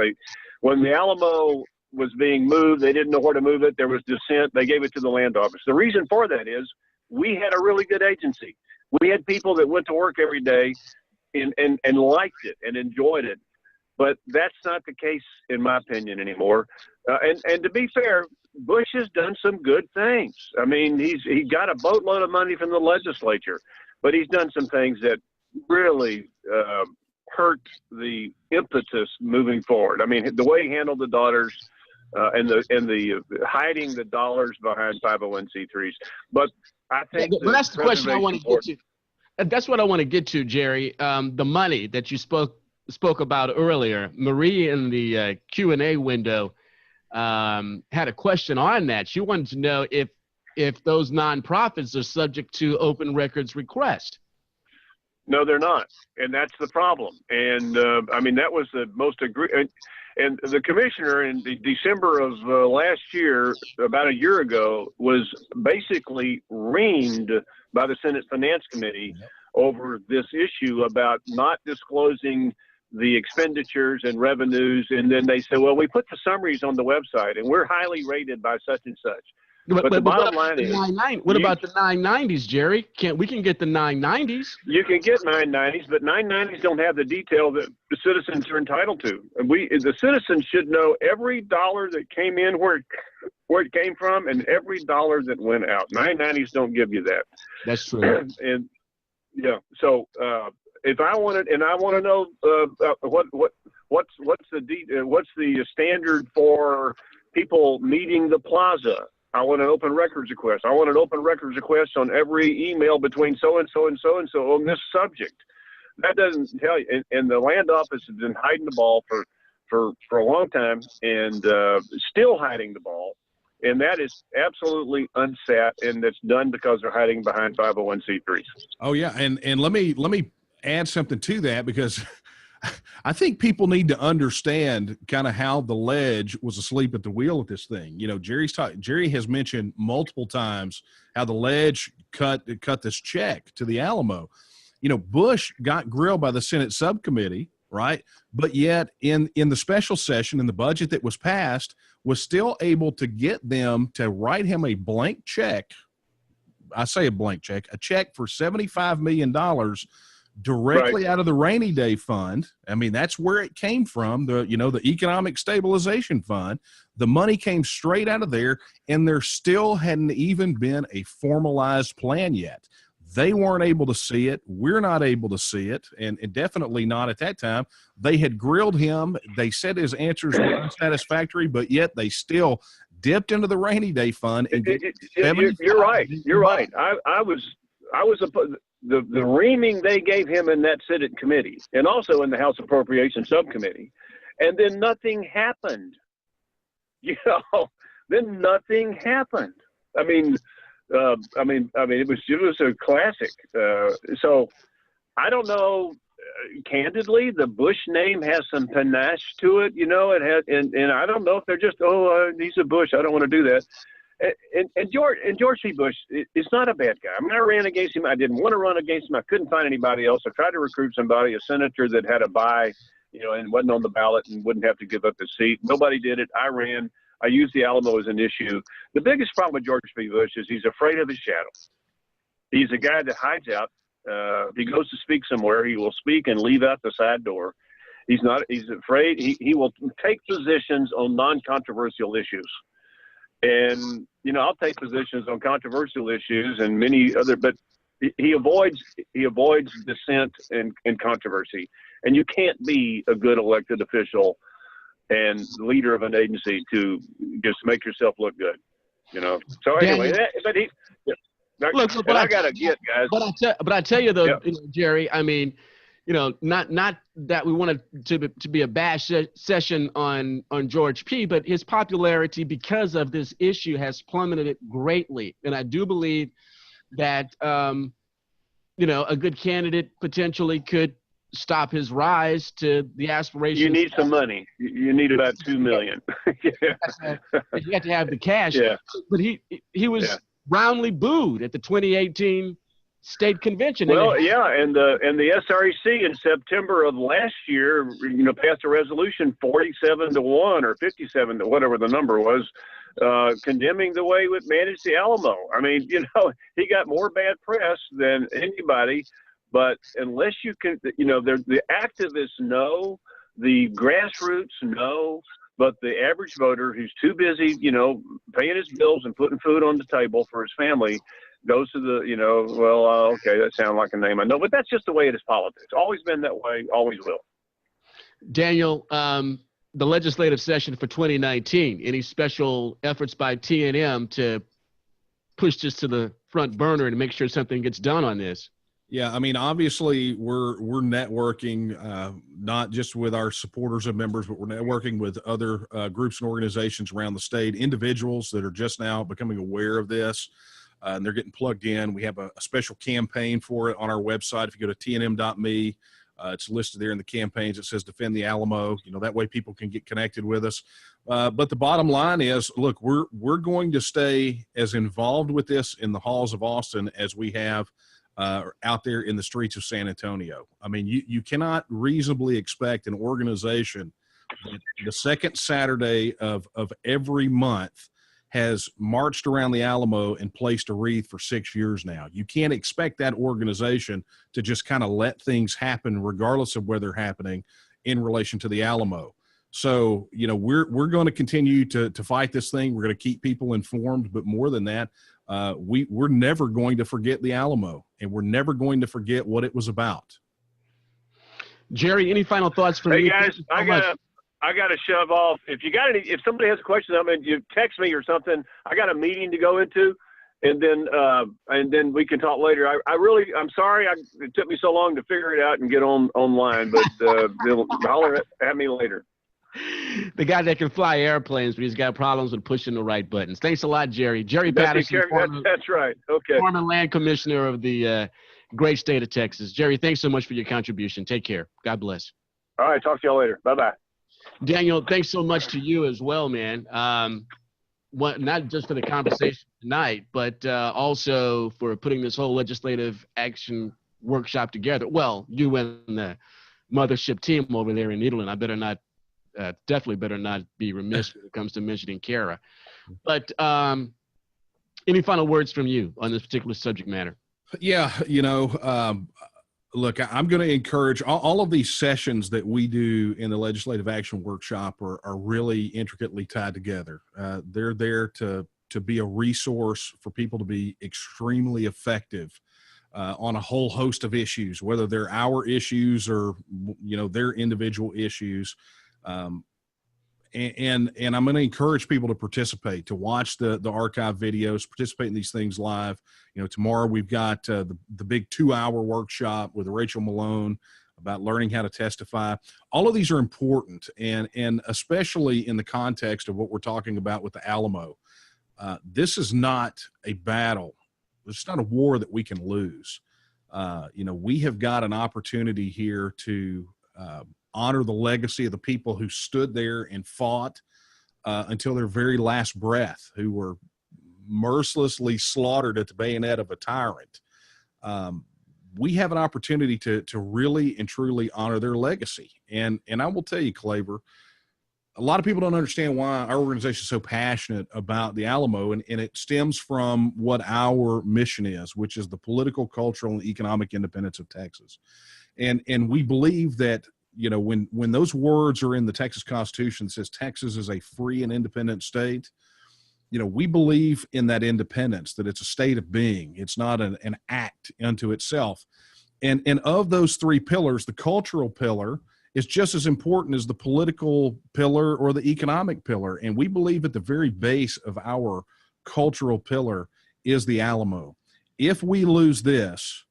When the Alamo was being moved, they didn't know where to move it. There was dissent. They gave it to the land office. The reason for that is we had a really good agency. We had people that went to work every day and liked it and enjoyed it. But that's not the case, in my opinion, anymore. And to be fair, Bush has done some good things. He got a boatload of money from the legislature, but he's done some things that really hurt the impetus moving forward. The way he handled the daughters and the hiding the dollars behind 501c3s. But I think that's the question I want to get to. That's what I want to get to, Jerry. The money that you spoke about earlier. Marie in the Q&A window had a question on that. She wanted to know if those nonprofits are subject to open records request. No, they're not, and that's the problem. And that was the most and the commissioner in December of last year, about a year ago, was basically reamed by the Senate Finance Committee over this issue about not disclosing the expenditures and revenues. And then they said, well, we put the summaries on the website and we're highly rated by such and such. But the bottom line is, what about the 990s, Jerry? We can get the 990s. You can get 990s, but 990s don't have the detail that the citizens are entitled to. And the citizens should know every dollar that came in, where it came from, and every dollar that went out. 990s don't give you that. That's true. And yeah, so if I wanted, and I want to know what's the standard for people meeting the plaza. I want an open records request. I want an open records request on every email between so-and-so and so-and-so on this subject. That doesn't tell you. And the land office has been hiding the ball for a long time, and still hiding the ball. And that is absolutely unsat, and it's done because they're hiding behind 501c3s. Oh, yeah. And let me add something to that, because I think people need to understand kind of how the ledge was asleep at the wheel at this thing. You know, Jerry has mentioned multiple times how the ledge cut this check to the Alamo. You know, Bush got grilled by the Senate subcommittee, right? But yet in the special session, in the budget that was passed, was still able to get them to write him a blank check. I say a blank check, a check for $75 million directly out of the rainy day fund. I mean, that's where it came from, the economic stabilization fund. The money came straight out of there, and there still hadn't even been a formalized plan yet. They weren't able to see it. We're not able to see it, and definitely not at that time. They had grilled him. They said his answers were unsatisfactory, but yet they still dipped into the rainy day fund. And you're right. You're right. The reaming they gave him in that Senate committee, and also in the House Appropriations Subcommittee, and then nothing happened. Then nothing happened. I mean, it was a classic. So I don't know. Candidly, the Bush name has some panache to it. It had, and I don't know if they're just, he's a Bush, I don't want to do that. And George C. Bush is not a bad guy. I mean, I ran against him. I didn't want to run against him. I couldn't find anybody else. I tried to recruit somebody, a senator that had a buy, and wasn't on the ballot and wouldn't have to give up his seat. Nobody did it. I ran. I used the Alamo as an issue. The biggest problem with George B. Bush is he's afraid of his shadow. He's a guy that hides out. If he goes to speak somewhere, he will speak and leave out the side door. He's afraid. He will take positions on non-controversial issues. And, I'll take positions on controversial issues and many other, but he avoids dissent and controversy. And you can't be a good elected official and leader of an agency to just make yourself look good, So anyway, I gotta get, guys. But I tell you though, Jerry, I mean, not that we wanted to be a bash session on George P., but his popularity because of this issue has plummeted greatly. And I do believe that, a good candidate potentially could stop his rise to the aspirations. You need some money. You need about $2 million. You have to have the cash. Yeah. But he was roundly booed at the 2018 state convention. Well, and the SREC in September of last year, passed a resolution 47-1 or 57 to whatever the number was, condemning the way it managed the Alamo. I mean, he got more bad press than anybody, but unless you can, the activists know, the grassroots know, but the average voter who's too busy, paying his bills and putting food on the table for his family goes to the, okay, that sounds like a name I know, but that's just the way it is politics. Always been that way, always will. Daniel, the legislative session for 2019, any special efforts by TNM to push this to the front burner and make sure something gets done on this? Yeah, I mean, obviously we're networking, not just with our supporters and members, but we're networking with other groups and organizations around the state, individuals that are just now becoming aware of this, and they're getting plugged in. We have a special campaign for it on our website. If you go to tnm.me, it's listed there in the campaigns. It says Defend the Alamo. That way people can get connected with us. But the bottom line is, look, we're going to stay as involved with this in the halls of Austin as we have out there in the streets of San Antonio. I mean, you cannot reasonably expect an organization that the second Saturday of every month has marched around the Alamo and placed a wreath for 6 years now. You can't expect that organization to just kind of let things happen regardless of where they're happening in relation to the Alamo. So, we're going to continue to fight this thing. We're going to keep people informed, but more than that, we're never going to forget the Alamo, and we're never going to forget what it was about. Jerry, any final thoughts from you? Hey guys, I gotta shove off. If somebody has a question, you text me or something. I got a meeting to go into, and then we can talk later. I'm sorry it took me so long to figure it out and get online, but they'll holler at me later. The guy that can fly airplanes, but he's got problems with pushing the right buttons. Thanks a lot, Jerry. Jerry Patterson, that's right. Okay. Former land commissioner of the great state of Texas. Jerry, thanks so much for your contribution. Take care. God bless. All right. Talk to y'all later. Bye-bye. Daniel, thanks so much to you as well, man. Not just for the conversation tonight, but also for putting this whole legislative action workshop together. Well, you and the mothership team over there in Nederland, definitely better not be remiss when it comes to mentioning Kara. But any final words from you on this particular subject matter? Yeah, look, I'm going to encourage all of these sessions that we do in the Legislative Action Workshop are really intricately tied together. They're there to be a resource for people to be extremely effective on a whole host of issues, whether they're our issues or, their individual issues. And I'm going to encourage people to participate, to watch the archive videos, participate in these things live. Tomorrow we've got the big 2-hour workshop with Rachel Malone about learning how to testify. All of these are important, and especially in the context of what we're talking about with the Alamo. This is not a battle. It's not a war that we can lose. We have got an opportunity here to honor the legacy of the people who stood there and fought until their very last breath, who were mercilessly slaughtered at the bayonet of a tyrant. We have an opportunity to really and truly honor their legacy. And I will tell you, Claver, a lot of people don't understand why our organization is so passionate about the Alamo, and it stems from what our mission is, which is the political, cultural, and economic independence of Texas. And we believe that, when those words are in the Texas Constitution, it says Texas is a free and independent state. We believe in that independence, that it's a state of being. It's not an act unto itself. And of those 3 pillars, the cultural pillar is just as important as the political pillar or the economic pillar. And we believe at the very base of our cultural pillar is the Alamo. If we lose this,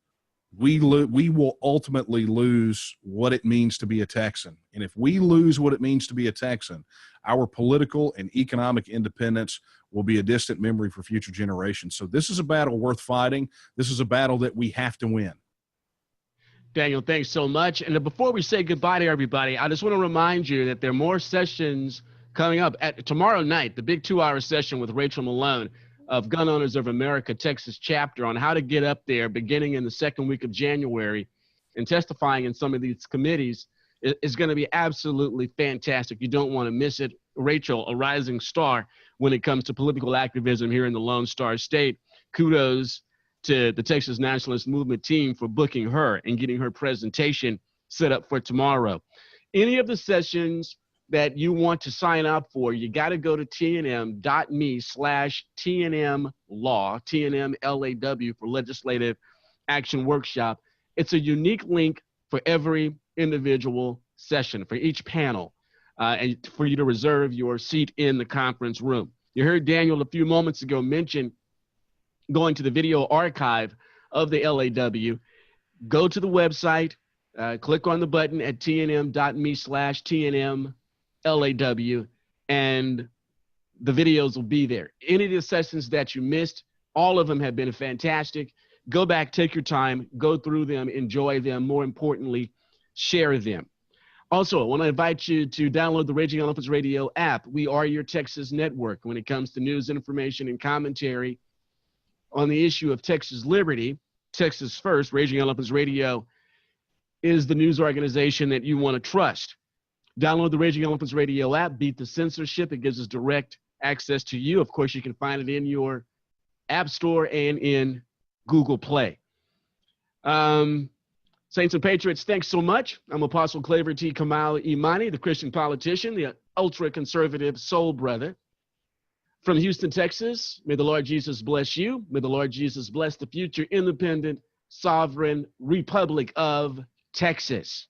we will ultimately lose what it means to be a Texan. And if we lose what it means to be a Texan, our political and economic independence will be a distant memory for future generations. So this is a battle worth fighting. This is a battle that we have to win. Daniel, thanks so much. And before we say goodbye to everybody, I just want to remind you that there are more sessions coming up at tomorrow night, the big 2-hour session with Rachel Malone of Gun Owners of America Texas chapter on how to get up there beginning in the second week of January and testifying in some of these committees is going to be absolutely fantastic. You don't want to miss it. Rachel, a rising star when it comes to political activism here in the Lone Star State. Kudos to the Texas Nationalist Movement team for booking her and getting her presentation set up for tomorrow. Any of the sessions that you want to sign up for, you got to go to tnm.me/TNM-law, TNM-LAW for Legislative Action Workshop. It's a unique link for every individual session, for each panel, and for you to reserve your seat in the conference room. You heard Daniel a few moments ago mention going to the video archive of the LAW. Go to the website, click on the button at tnm.me/TNM-LAW, and the videos will be there. Any of the sessions that you missed, all of them have been fantastic. Go back, take your time, go through them, enjoy them. More importantly, share them. Also, I want to invite you to download the Raging Elephants Radio app. We are your Texas network when it comes to news, information, and commentary on the issue of Texas liberty. Texas First, Raging Elephants Radio is the news organization that you want to trust. Download the Raging Elephants Radio app, beat the censorship. It gives us direct access to you. Of course, you can find it in your App Store and in Google Play. Saints and Patriots, thanks so much. I'm Apostle Claver T. Kamal Imani, the Christian politician, the ultra-conservative soul brother from Houston, Texas. May the Lord Jesus bless you. May the Lord Jesus bless the future independent, sovereign Republic of Texas.